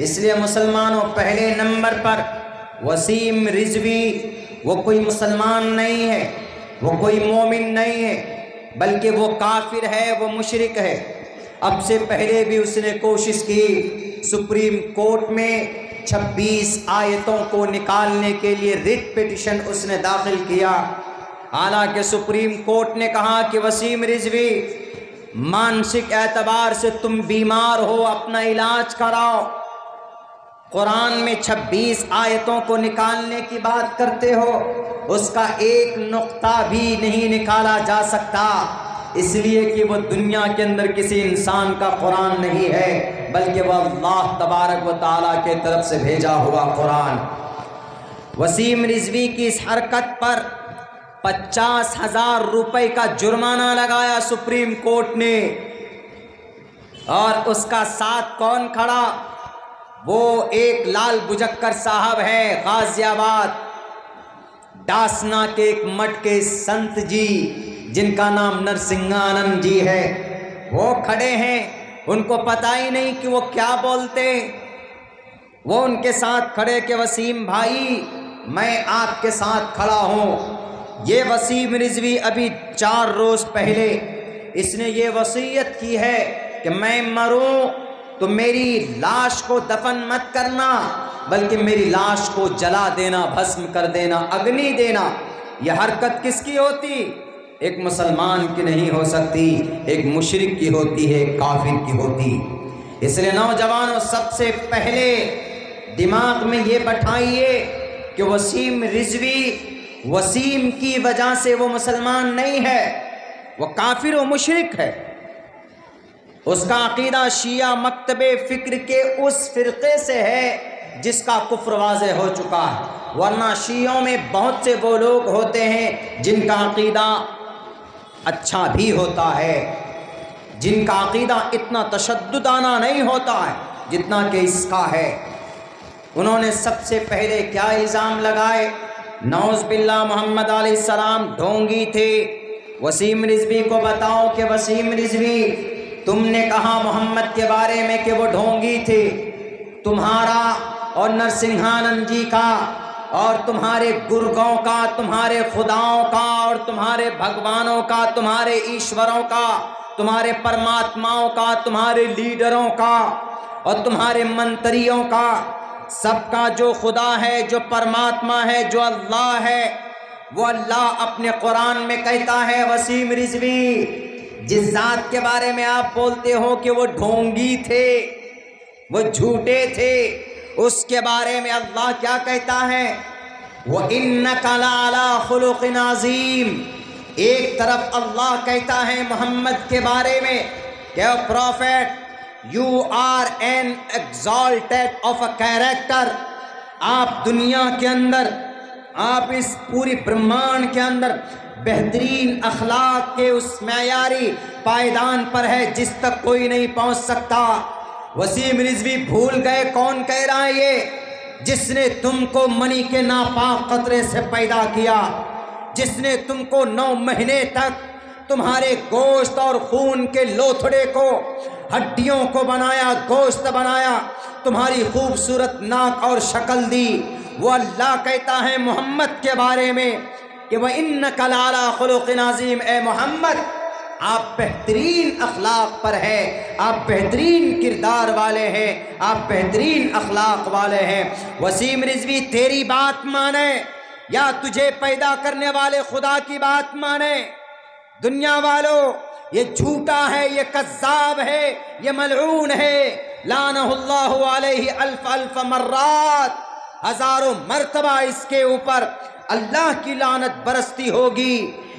اس لیے مسلمانوں پہلے نمبر پر وسیم رضوی وہ کوئی مسلمان نہیں ہے، وہ کوئی مومن نہیں ہے، بلکہ وہ کافر ہے، وہ مشرک ہے۔ اب سے پہلے بھی اس نے کوشش کی، سپریم کورٹ میں 26 آیتوں کو نکالنے کے لیے ریٹ پیٹیشن اس نے داخل کیا، حالانکہ سپریم کورٹ نے کہا کہ وسیم رضوی مانسک اعتبار سے تم بیمار ہو، اپنا علاج کراؤ، قرآن میں 26 آیتوں کو نکالنے کی بات کرتے ہو، اس کا ایک نقطہ بھی نہیں نکالا جا سکتا، اس لیے کہ وہ دنیا کے اندر کسی انسان کا قرآن نہیں ہے، بلکہ وہ اللہ تبارک و تعالیٰ کے طرف سے بھیجا ہوا قرآن۔ وسیم رضوی کی اس حرکت پر 50,000 روپے کا جرمانہ لگایا سپریم کورٹ نے، اور اس کا ساتھ کون کھڑا؟ وہ ایک لال بجکر صاحب ہے، غازی آباد ڈاسنا کے ایک مٹھ کے سنت جی جن کا نام نرسنگھانند جی ہے، وہ کھڑے ہیں، ان کو پتہ ہی نہیں کہ وہ کیا بولتے، وہ ان کے ساتھ کھڑے کہ وسیم بھائی میں آپ کے ساتھ کھڑا ہوں۔ یہ وسیم رضوی ابھی 4 روز پہلے اس نے یہ وصیت کی ہے کہ میں مروں تو میری لاش کو دفن مت کرنا، بلکہ میری لاش کو جلا دینا، بھسم کر دینا، اگنی دینا۔ یہ حرکت کس کی ہوتی؟ ایک مسلمان کی نہیں ہو سکتی، ایک مشرک کی ہوتی ہے، ایک کافر کی ہوتی۔ اس لیے نوجوانوں سب سے پہلے دماغ میں یہ بٹھائیے کہ وسیم رضوی، وسیم کی وجہ سے وہ مسلمان نہیں ہے، وہ کافر و مشرک ہے۔ اس کا عقیدہ شیعہ مکتب فکر کے اس فرقے سے ہے جس کا کفر واضح ہو چکا ہے، ورنہ شیعوں میں بہت سے وہ لوگ ہوتے ہیں جن کا عقیدہ اچھا بھی ہوتا ہے، جن کا عقیدہ اتنا تشددانہ نہیں ہوتا ہے جتنا کہ اس کا ہے۔ انہوں نے سب سے پہلے کیا الزام لگائے؟ نعوذ باللہ محمد علیہ السلام ڈھونگی تھے۔ وسیم رضوی کو بتاؤ کہ وسیم رضوی تم نے کہا محمد کے بارے میں کہ وہ ڈھونگی تھے، تمہارا اور نرسنگھانند جی کا اور تمہارے گرگوں کا، تمہارے خداؤں کا اور تمہارے بھگوانوں کا، تمہارے ایشوروں کا، تمہارے پرماتماؤں کا، تمہارے لیڈروں کا اور تمہارے منتریوں کا، سب کا جو خدا ہے، جو پرماتما ہے، جو اللہ ہے، وہ اللہ اپنے قرآن میں کہتا ہے وسیم رضوی جس ذات کے بارے میں آپ بولتے ہو کہ وہ ڈھونگی تھے، وہ جھوٹے تھے، اس کے بارے میں اللہ کیا کہتا ہے؟ وَإِنَّكَ لَعَلَىٰ خُلُقٍ عَظِيمٍ۔ ایک طرف اللہ کہتا ہے محمد کے بارے میں کہ prophet You are an exalted of a character، آپ دنیا کے اندر، آپ اس پوری برہمانڈ کے اندر بہترین اخلاق کے اس معیاری پائیدان پر ہے جس تک کوئی نہیں پہنچ سکتا۔ وسیم رضوی بھول گئے کون کہہ رہا ہے یہ؟ جس نے تم کو منی کے ناپاک قطرے سے پیدا کیا، جس نے تم کو 9 مہینے تک تمہارے گوشت اور خون کے لوتھڑے کو، ہڈیوں کو بنایا، گوشت بنایا، تمہاری خوبصورت ناک اور شکل دی، وہ اللہ کہتا ہے محمد کے بارے میں کہ وَإِنَّكَ لَعَلَىٰ خُلُقٍ عَظِيمٍ۔ اے محمد آپ بہترین اخلاق پر ہیں، آپ بہترین کردار والے ہیں، آپ بہترین اخلاق والے ہیں۔ وسیم رضوی تیری بات مانے یا تجھے پیدا کرنے والے خدا کی بات مانے؟ دنیا والوں یہ جھوٹا ہے، یہ کذاب ہے، یہ ملعون ہے، لعنہ اللہ علیہ الف الف مرات، ہزاروں مرتبہ اس کے اوپر اللہ کی لعنت برستی ہوگی،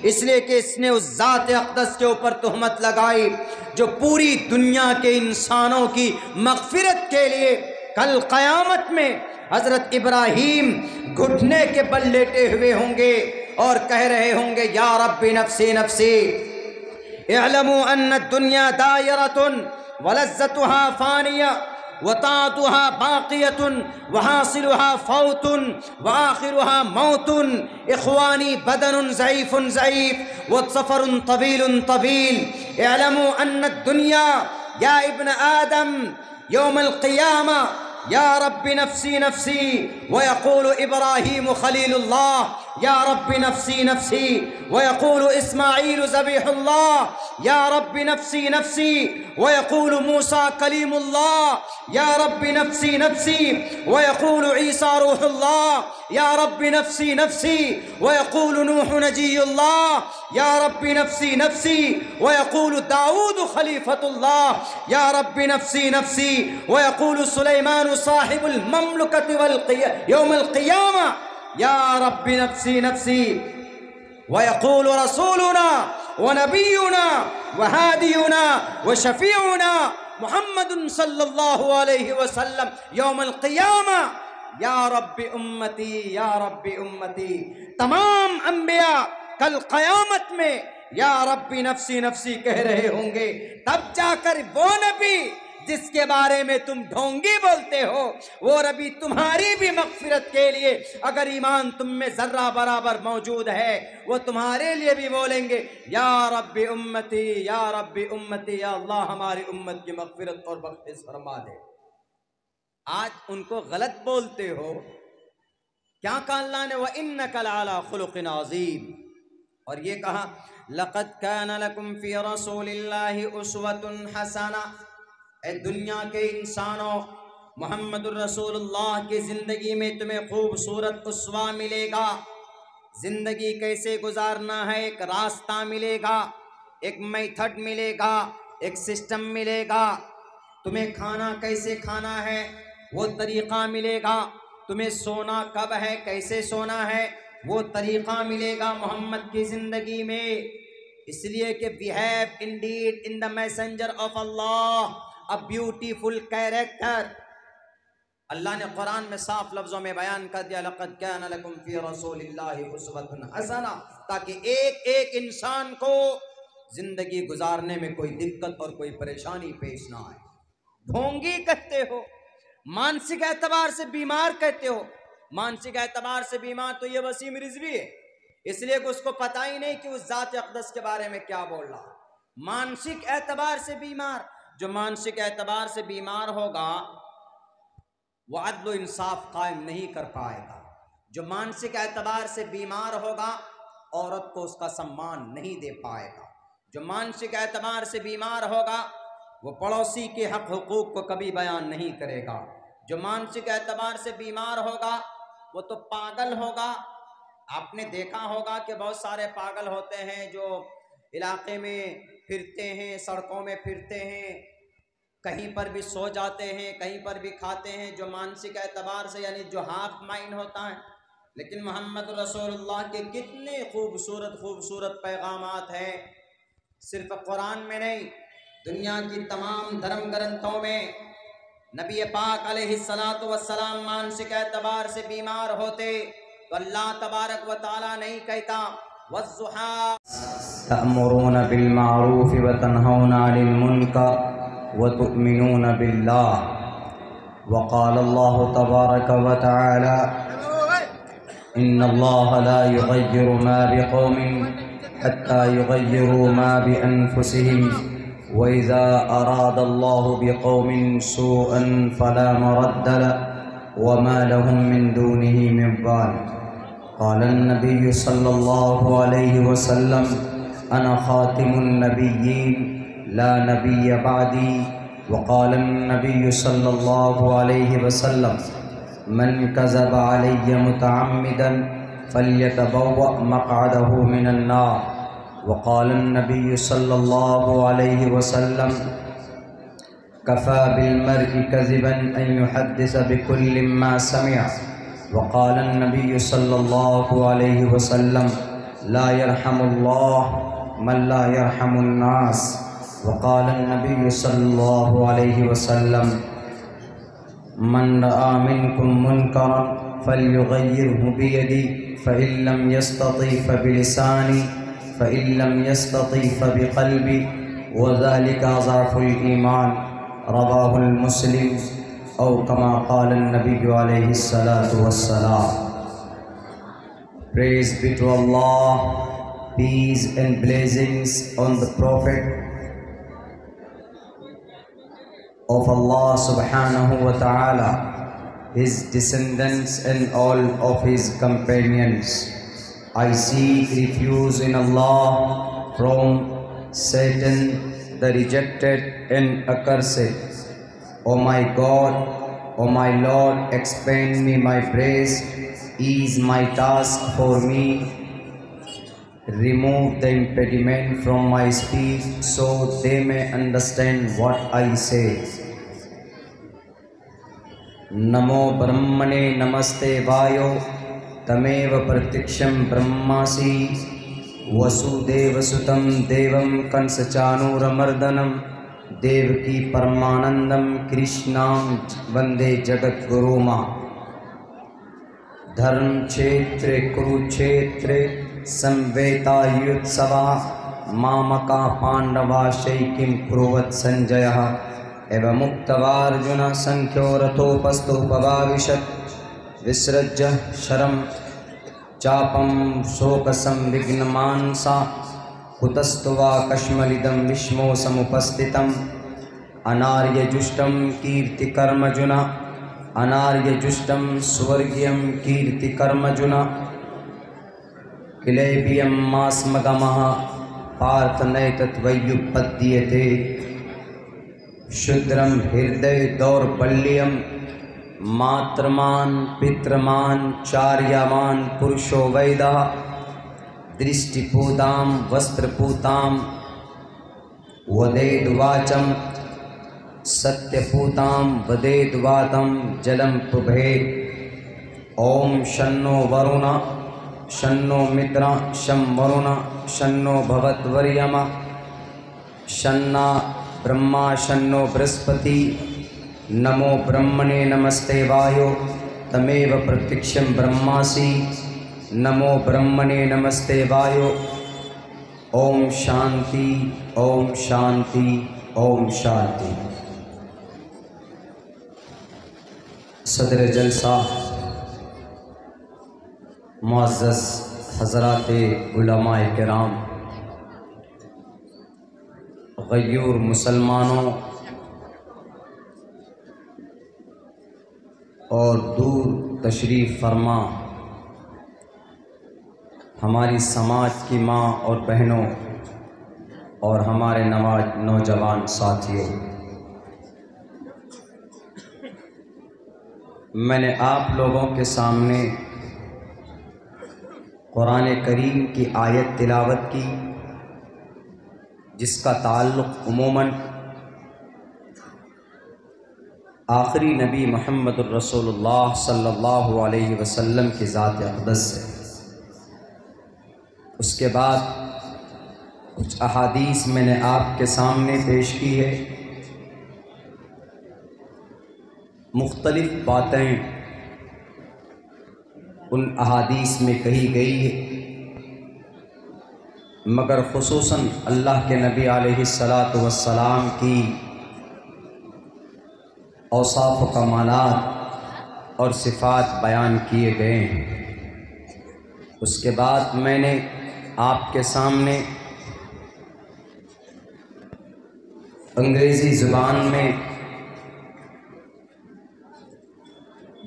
اس لیے کہ اس نے اس ذات اقدس کے اوپر تہمت لگائی جو پوری دنیا کے انسانوں کی مغفرت کے لیے کل قیامت میں حضرت ابراہیم گھٹنے کے بل لیٹے ہوئے ہوں گے اور کہہ رہے ہوں گے یا رب نفسی نفسی۔ اعلموا ان الدنیا دائرۃ ولذتها فانیہ وطاعتها باقیۃ وحاصلها فوت وآخرها موت۔ اخوانی بدن ضعیف ضعیف وسفر طویل طویل۔ اعلموا ان الدنیا یا ابن آدم یوم القیامہ يا رب نفسي نفسي ويقول إبراهيم خليل الله يا رب نفسي نفسي ويقول إسماعيل ذبيح الله يا رب نفسي نفسي ويقول موسى كليم الله يا رب نفسي نفسي ويقول عيسى روح الله يا رب نفسي نفسي ويقول نوح نجي الله يا رب نفسي نفسي ويقول داود خليفة الله يا رب نفسي نفسي ويقول سليمان صاحب المملكة يوم القيامة يا رب نفسي نفسي ويقول رسولنا ونبينا وهادينا وشفيعنا محمد صلی اللہ علیہ وسلم یوم القیامہ یا رب امتی یا رب امتی. تمام انبیاء کل قیامت میں یا رب نفسی نفسی کہہ رہے ہوں گے. تب جا کر وہ نبی جس کے بارے میں تم ڈھونگی بولتے ہو وہ ربی تمہاری بھی مغفرت کے لیے اگر ایمان تم میں ذرہ برابر موجود ہے وہ تمہارے لیے بھی بولیں گے یا رب امتی یا رب امتی، یا اللہ ہماری امت کی مغفرت اور بخشش فرما دے. آج ان کو غلط بولتے ہو. کیا کہا اللہ نے؟ وَإِنَّكَ لَعَلَىٰ خُلُقٍ عَظِيمٍ، اور یہ کہا لَقَدْ كَانَ لَكُمْ فِي رَسُولِ اللَّهِ أُسْوَةٌ حَسَنَةٌ. اے دنیا کے انسانوں، محمد الرسول اللہ کی زندگی میں تمہیں خوبصورت اسوہ ملے گا. زندگی کیسے گزارنا ہے ایک راستہ ملے گا، ایک میتھڈ ملے گا، ایک سسٹم ملے گا. تمہیں کھانا کیسے کھانا ہے وہ طریقہ ملے گا. تمہیں سونا کب ہے، کیسے سونا ہے وہ طریقہ ملے گا محمد کی زندگی میں. اس لیے کہ we have indeed in the messenger of Allah a beautiful character. اللہ نے قرآن میں صاف لفظوں میں بیان کر دیا لَقَدْ كَانَ لَكُمْ فِي رَسُولِ اللَّهِ أُسْوَةٌ حَسَنَةٌ، تاکہ ایک ایک انسان کو زندگی گزارنے میں کوئی دقت اور کوئی پریشانی پیش نہ آئے. ڈھونگی کہتے ہو، مانسک اعتبار سے بیمار کہتے ہو. مانسک اعتبار سے بیمار تو یہ وسیم رضوی ہے، اس لیے کہ اس کو پتہ ہی نہیں کہ اس ذات اقدس کے بارے میں کیا بول رہا. مانسک اعتبار سے بیمار، جو مانسک اعتبار سے بیمار ہوگا وہ عدل و انصاف قائم نہیں کر پائے گا. جو مانسک اعتبار سے بیمار ہوگا عورت کو اس کا سمان نہیں دے پائے گا. جو مانسک اعتبار سے بیمار ہوگا وہ پڑوسی کے حق حقوق کو کبھی بیان نہیں کرے گا. جو مانسک اعتبار سے بیمار ہوگا وہ تو پاگل ہوگا. آپ نے دیکھا ہوگا کہ بہت سارے پاگل ہوتے ہیں جو علاقے میں پھرتے ہیں، سڑکوں میں پھرتے ہیں، کہیں پر بھی سو جاتے ہیں، کہیں پر بھی کھاتے ہیں، جو مانسک اعتبار سے یعنی جو ہاف مائنڈ ہوتا ہے. لیکن محمد رسول اللہ کے کتنے خوبصورت خوبصورت پیغامات ہیں، صرف قرآن میں نہیں، دنیا کی تمام دھرم گرنتھوں میں. نبی پاک علیہ السلام مانسک اعتبار سے بیمار ہوتے تو اللہ تبارک و تعالیٰ نہیں کہتا وَالضُّحَىٰ تأمرون بالمعروف وتنهون عن المنكر وتؤمنون بالله. وقال الله تبارك وتعالى إن الله لا يغير ما بقوم حتى يغيروا ما بأنفسهم وإذا أراد الله بقوم سوءا فلا مرد له وما لهم من دونه من وال. قال النبي صلى الله عليه وسلم أنا خاتم النبيين لا نبي بعدي. وقال النبي صلى الله عليه وسلم من كذب علي متعمدا فليتبوأ مقعده من النار. وقال النبي صلى الله عليه وسلم كفى بالمرء كذبا أن يحدث بكل ما سمع. وقال النبي صلى الله عليه وسلم لا يرحم الله من لا يرحم الناس. وقال النبي صلى الله عليه وسلم من رأى منكم منكرا فليغيره بيده فإن لم يستطع فبلسانه فإن لم يستطع فبقلبه وذلك ضعف الإيمان. رواه المسلم أو كما قال النبي عليه الصلاة والسلام. Praise be to Allah, peace and blessings on the Prophet. of Allah subhanahu wa ta'ala, his descendants and all of his companions. I seek refuge in Allah from Satan, the rejected and accursed. O my God, O my Lord, expand me my praise, ease my task for me. Remove the impediment from my speech so they may understand what I say. Namo Brahmane Namaste Vayo Tamev Pratiksham Brahmasi Vasudeva Sutam Devam Kansachanuramardanam Devaki Paramanandam Krishnam Vande Jagat Guruma. Dharm Kshetre Kurukshetre Samveta Yutsava Mamaka Pandava Shaikim Kuruvat Sanjaya Eva Muktavarjuna Sankhyo Rathopastu Pavavishat Visrajya Sharam Chapam Shokasam Vignamansa Kutastuva Kashmalidam Vishmo Samupastitam Anarya Jushtam Kirti Karmajuna Anarya Jushtam Swargyam Kirti Karmajuna Kilebiyam Masmagamaha Parthanaitatvayyupadyate Shudram Hirday Daur Palyam Matraman Pitraman Charyaman Purusho Vaida Drishtiputam Vastraputam Vadedvacham Satyaputam Vadedvatam Jalam Pubhe Om Shanno Varuna Shanno Mitra Sham Varuna Shanno Bhavat Varyama Shanna Brahma Shanno Brihaspati Namo Brahmane Namaste Vayo Tameva Pratiksham Brahmasi Namo Brahmane Namaste Vayo. Om Shanti Om Shanti Om Shanti. Sadr Jalsa معزز حضرات علماء کرام، غیور مسلمانوں اور دور تشریف فرما ہماری سماج کی ماں اور بہنوں اور ہمارے نوجوان ساتھیوں، میں نے آپ لوگوں کے سامنے قرآن کریم کی آیت تلاوت کی جس کا تعلق عموماً آخری نبی محمد الرسول اللہ صلی اللہ علیہ وسلم کی ذات اقدس سے۔ اس کے بعد کچھ احادیث میں نے آپ کے سامنے پیش کی ہے، مختلف باتیں ان احادیث میں کہی گئی ہے، مگر خصوصاً اللہ کے نبی علیہ الصلاۃ والسلام کی اوصاف و کمالات اور صفات بیان کیے گئے ہیں۔ اس کے بعد میں نے آپ کے سامنے انگریزی زبان میں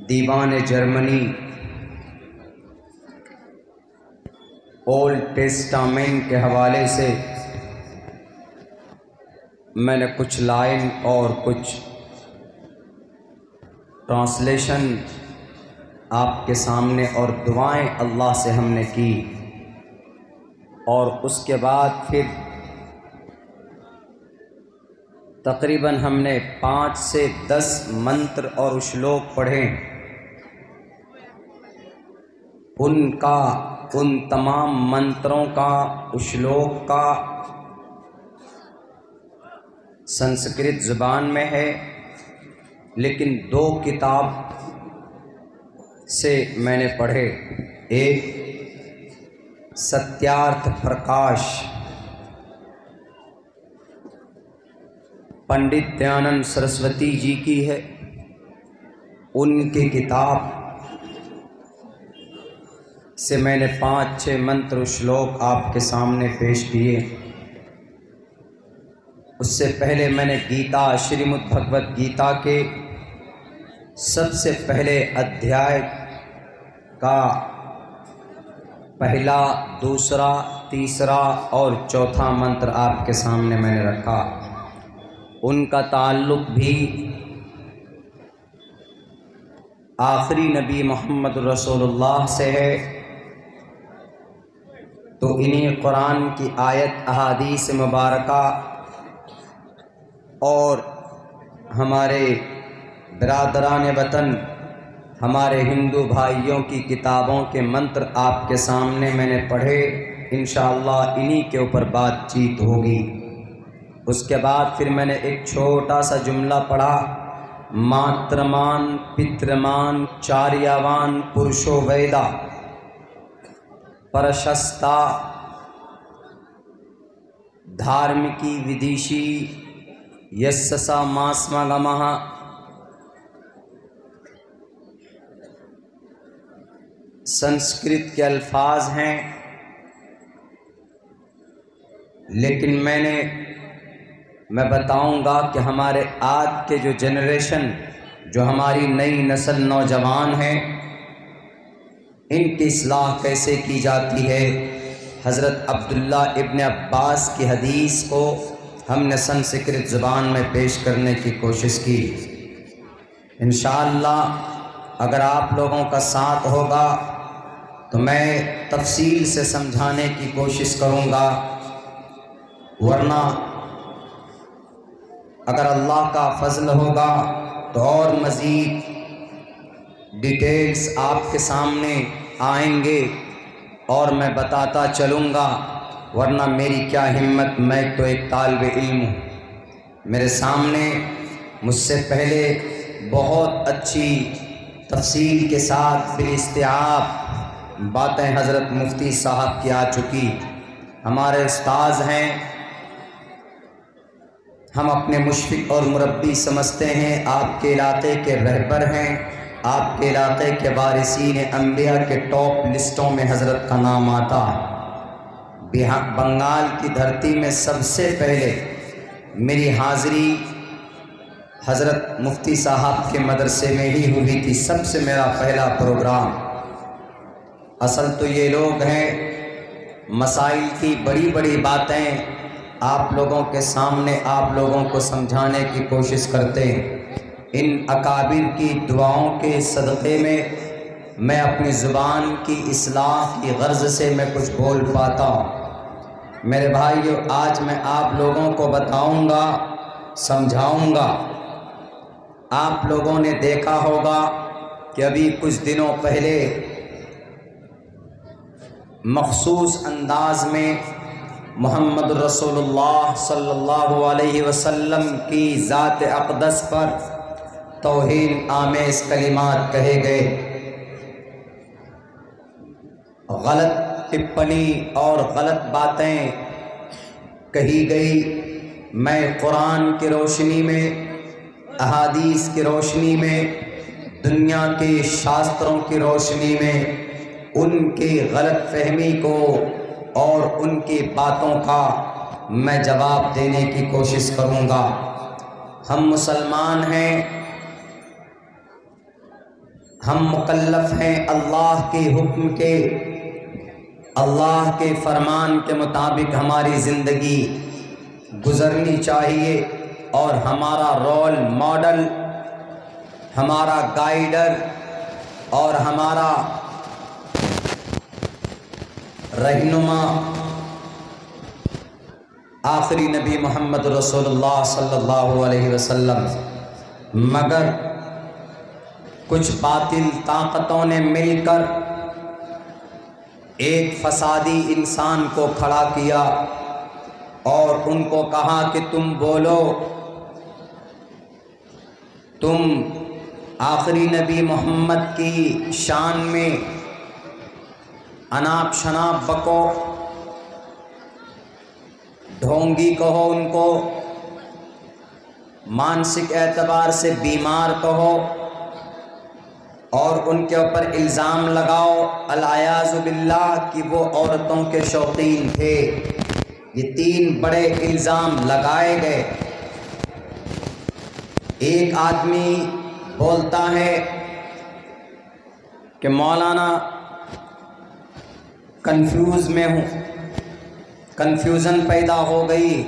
دیوان جرمنی اولڈ ٹیسٹامنٹ کے حوالے سے میں نے کچھ لائن اور کچھ ٹرانسلیشن آپ کے سامنے اور دعائیں اللہ سے ہم نے کی، اور اس کے بعد پھر تقریباً ہم نے 5 سے 10 منتر اور شلوک پڑھے۔ ان تمام منتروں کا، شلوک کا سنسکرت زبان میں ہے، لیکن 2 کتاب سے میں نے پڑھے۔ ایک ستیارتھ پرکاش پنڈت دیانند سرسوتی جی کی ہے، ان کی کتاب سے میں نے 5-6 منتر و شلوک آپ کے سامنے پیش کیے۔ اس سے پہلے میں نے گیتا شریمد بھگوت گیتا کے سب سے پہلے ادھیائے کا پہلا، دوسرا، تیسرا اور چوتھا منتر آپ کے سامنے میں نے رکھا۔ ان کا تعلق بھی آخری نبی محمد رسول اللہ سے ہے، تو انہیں قرآن کی آیت، احادیث مبارکہ اور ہمارے برادران وطن، ہمارے ہندو بھائیوں کی کتابوں کے منتر آپ کے سامنے میں نے پڑھے۔ انشاءاللہ انہی کے اوپر بات چیت ہوگی۔ اس کے بعد پھر میں نے ایک چھوٹا سا جملہ پڑھا، ماترمان پترمان چاریاوان پرشو ویدا پرشستا دھارمکی ودیشی یسسا ماسما گمہ۔ سنسکرت کے الفاظ ہیں، لیکن میں بتاؤں گا کہ ہمارے آج کے جو جنریشن، جو ہماری نئی نسل نوجوان ہیں، ان کی اصلاح کیسے کی جاتی ہے۔ حضرت عبداللہ ابن عباس کی حدیث کو ہم نے سنسکرت زبان میں پیش کرنے کی کوشش کی۔ انشاءاللہ اگر آپ لوگوں کا ساتھ ہوگا تو میں تفصیل سے سمجھانے کی کوشش کروں گا، ورنہ اگر اللہ کا فضل ہوگا تو اور مزید ڈیٹیلز آپ کے سامنے آئیں گے اور میں بتاتا چلوں گا، ورنہ میری کیا ہمت، میں تو ایک طالب علم ہوں۔ میرے سامنے مجھ سے پہلے بہت اچھی تفصیل کے ساتھ بالاستیعاب باتیں حضرت مفتی صاحب کی آ چکی۔ ہمارے استاذ ہیں، ہم اپنے مشفق اور مربی سمجھتے ہیں، آپ کے علاقے کے رہبر ہیں، آپ کے علاقے کے وارثین انبیاء کے ٹاپ لسٹوں میں حضرت کا نام آتا ہے۔ بنگال کی دھرتی میں سب سے پہلے میری حاضری حضرت مفتی صاحب کے مدرسے میں ہی ہوئی تھی، سب سے میرا پہلا پروگرام۔ اصل تو یہ لوگ ہیں، مسائل کی بڑی بڑی باتیں آپ لوگوں کے سامنے آپ لوگوں کو سمجھانے کی کوشش کرتے ہیں۔ ان اکابر کی دعاؤں کے صدقے میں اپنی زبان کی اصلاح کی غرض سے میں کچھ بول پاتا ہوں۔ میرے بھائیو، آج میں آپ لوگوں کو بتاؤں گا، سمجھاؤں گا۔ آپ لوگوں نے دیکھا ہوگا کہ ابھی کچھ دنوں پہلے مخصوص انداز میں محمد رسول اللہ صلی اللہ علیہ وسلم کی ذات اقدس پر توہین آمیز کلمات کہے گئے، غلط ٹپنی اور غلط باتیں کہی گئی۔ میں قرآن کی روشنی میں، احادیث کی روشنی میں، دنیا کے شاستروں کی روشنی میں ان کی غلط فہمی کو اور ان کی باتوں کا میں جواب دینے کی کوشش کروں گا۔ ہم مسلمان ہیں، ہم مکلف ہیں اللہ کے حکم کے، اللہ کے فرمان کے مطابق ہماری زندگی گزرنی چاہیے، اور ہمارا رول ماڈل، ہمارا گائیڈر اور ہمارا رہنما آخری نبی محمد رسول اللہ صلی اللہ علیہ وسلم۔ مگر کچھ باطل طاقتوں نے مل کر ایک فسادی انسان کو کھڑا کیا اور ان کو کہا کہ تم بولو، تم آخری نبی محمد کی شان میں اناپ شناپ بکو، ڈھونگی کہو، ان کو مانسک اعتبار سے بیمار کہو، اور ان کے اوپر الزام لگاؤ العیاذ باللہ کہ وہ عورتوں کے شوقین تھے۔ یہ 3 بڑے الزام لگائے گئے۔ ایک آدمی بولتا ہے کہ مولانا کنفیوز میں ہوں، کنفیوژن پیدا ہو گئی،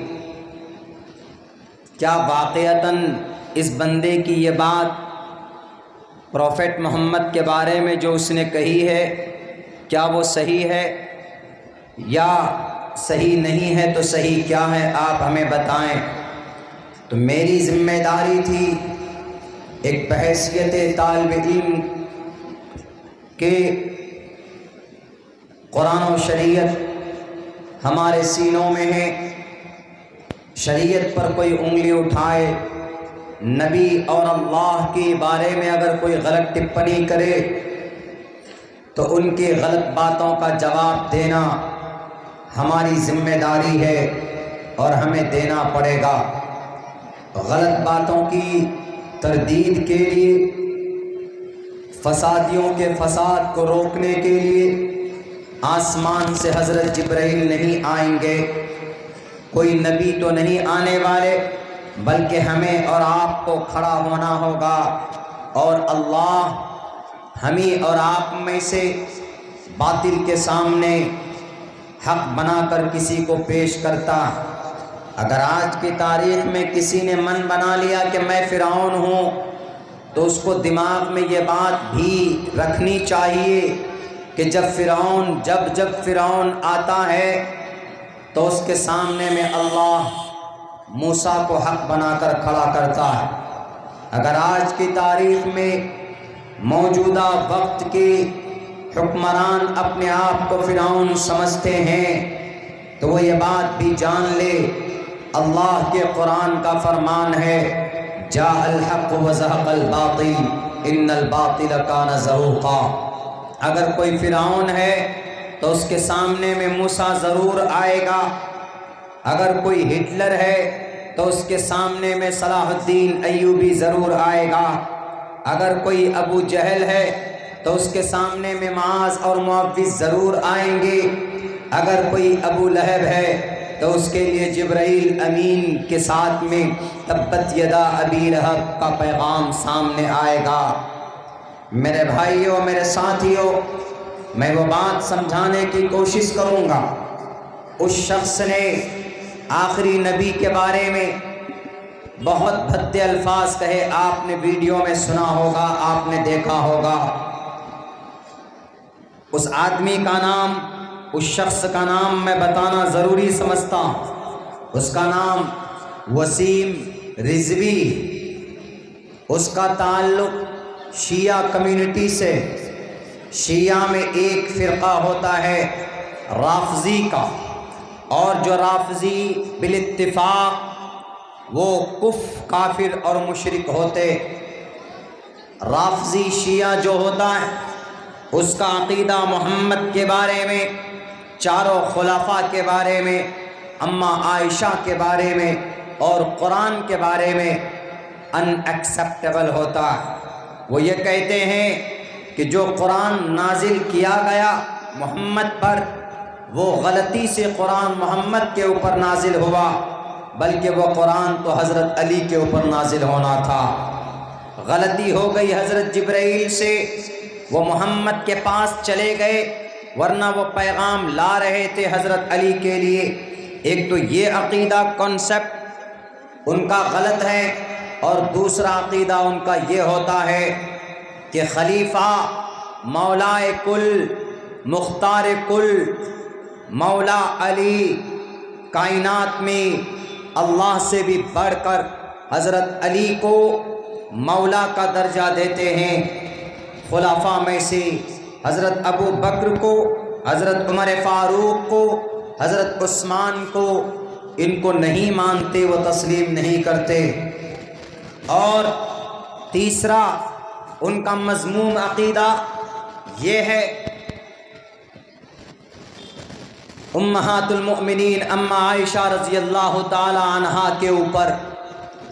کیا واقعتاً اس بندے کی یہ بات پروفیٹ محمد کے بارے میں جو اس نے کہی ہے کیا وہ صحیح ہے یا صحیح نہیں ہے؟ تو صحیح کیا ہے آپ ہمیں بتائیں۔ تو میری ذمہ داری تھی ایک بحیثیت طالب علم کہ قرآن و شریعت ہمارے سینوں میں ہے، شریعت پر کوئی انگلی اٹھائے، نبی اور اللہ کے بارے میں اگر کوئی غلط ٹپنی کرے تو ان کی غلط باتوں کا جواب دینا ہماری ذمہ داری ہے اور ہمیں دینا پڑے گا۔ غلط باتوں کی تردید کے لیے، فسادیوں کے فساد کو روکنے کے لیے آسمان سے حضرت جبرائیل نہیں آئیں گے، کوئی نبی تو نہیں آنے والے، بلکہ ہمیں اور آپ کو کھڑا ہونا ہوگا اور اللہ ہمیں اور آپ میں سے باطل کے سامنے حق بنا کر کسی کو پیش کرتا۔ اگر آج کی تاریخ میں کسی نے من بنا لیا کہ میں فرعون ہوں تو اس کو دماغ میں یہ بات بھی رکھنی چاہیے کہ جب فرعون آتا ہے تو اس کے سامنے میں اللہ موسیٰ کو حق بنا کر کھڑا کرتا ہے۔ اگر آج کی تاریخ میں موجودہ وقت کے حکمران اپنے آپ کو فرعون سمجھتے ہیں تو وہ یہ بات بھی جان لے اللہ کے قرآن کا فرمان ہے جاء الحق وزهق الباطل ان الباطل کان زہوقا۔ اگر کوئی فرعون ہے تو اس کے سامنے میں موسیٰ ضرور آئے گا، اگر کوئی ہٹلر ہے تو اس کے سامنے میں صلاح الدین ایوبی ضرور آئے گا، اگر کوئی ابو جہل ہے تو اس کے سامنے میں معاذ اور معوذ ضرور آئیں گے، اگر کوئی ابو لہب ہے تو اس کے لیے جبرائیل امین کے ساتھ میں تبت یدا ابی لہب کا پیغام سامنے آئے گا۔ میرے بھائیوں، میرے ساتھیوں، میں وہ بات سمجھانے کی کوشش کروں گا۔ اس شخص نے آخری نبی کے بارے میں بہت بھدے الفاظ کہے، آپ نے ویڈیو میں سنا ہوگا، آپ نے دیکھا ہوگا۔ اس آدمی کا نام، اس شخص کا نام میں بتانا ضروری سمجھتا ہوں۔ اس کا نام وسیم رضوی، اس کا تعلق شیعہ کمیونٹی سے۔ شیعہ میں ایک فرقہ ہوتا ہے رافضی کا، اور جو رافضی بالاتفاق وہ کافر اور مشرک ہوتے۔ رافضی شیعہ جو ہوتا ہے اس کا عقیدہ محمد کے بارے میں، چاروں خلفاء کے بارے میں، اماں عائشہ کے بارے میں اور قرآن کے بارے میں ان ایکسیپٹیبل ہوتا ہے۔ وہ یہ کہتے ہیں کہ جو قرآن نازل کیا گیا محمد پر وہ غلطی سے قرآن محمد کے اوپر نازل ہوا، بلکہ وہ قرآن تو حضرت علی کے اوپر نازل ہونا تھا۔ غلطی ہو گئی حضرت جبرائیل سے، وہ محمد کے پاس چلے گئے، ورنہ وہ پیغام لا رہے تھے حضرت علی کے لیے۔ ایک تو یہ عقیدہ کنسپٹ ان کا غلط ہے، اور دوسرا عقیدہ ان کا یہ ہوتا ہے کہ خلیفہ مولائے کل، مختار کل، مولا علی کائنات میں اللہ سے بھی بڑھ کر حضرت علی کو مولا کا درجہ دیتے ہیں۔ خلفاء میں سے حضرت ابو بکر کو، حضرت عمر فاروق کو، حضرت عثمان کو، ان کو نہیں مانتے، وہ تسلیم نہیں کرتے۔ اور تیسرا ان کا مذموم عقیدہ یہ ہے امہات المؤمنین اماں عائشہ رضی اللہ تعالی عنہا کے اوپر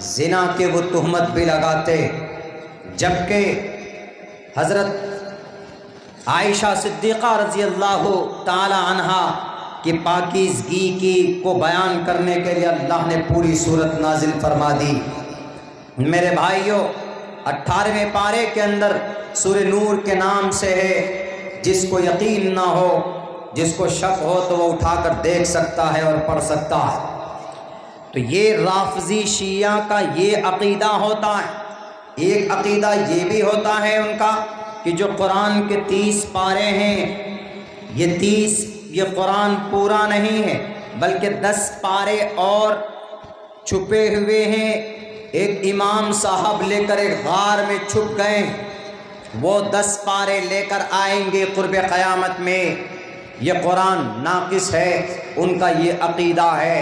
زنا کے وہ تہمت بھی لگاتے، جبکہ حضرت عائشہ صدیقہ رضی اللہ تعالی عنہا کی پاکیزگی کی کو بیان کرنے کے لیے اللہ نے پوری صورت نازل فرما دی۔ میرے بھائیوں، 18ویں پارے کے اندر سورہ نور کے نام سے ہے، جس کو یقین نہ ہو، جس کو شک ہو تو وہ اٹھا کر دیکھ سکتا ہے اور پڑھ سکتا ہے۔ تو یہ رافضی شیعہ کا یہ عقیدہ ہوتا ہے۔ ایک عقیدہ یہ بھی ہوتا ہے ان کا کہ جو قرآن کے 30 پارے ہیں، یہ قرآن پورا نہیں ہے بلکہ 10 پارے اور چھپے ہوئے ہیں۔ ایک امام صاحب لے کر ایک غار میں چھپ گئے، وہ 10 پارے لے کر آئیں گے قرب قیامت میں۔ یہ قرآن ناقص ہے، ان کا یہ عقیدہ ہے،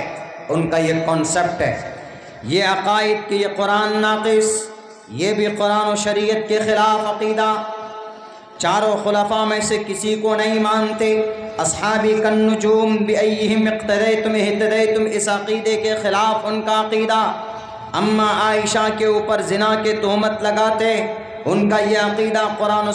ان کا یہ کانسیپٹ ہے۔ یہ عقائد کہ یہ قرآن ناقص، یہ بھی قرآن و شریعت کے خلاف عقیدہ۔ چاروں خلفاء میں سے کسی کو نہیں مانتے۔ اصحابی کالنجوم بأیہم اقتدیتم اہتدیتم، اس عقیدے کے خلاف ان کا عقیدہ۔ اما عائشہ کے اوپر زنا کے تہمت لگاتے، ان کا یہ عقیدہ قرآن و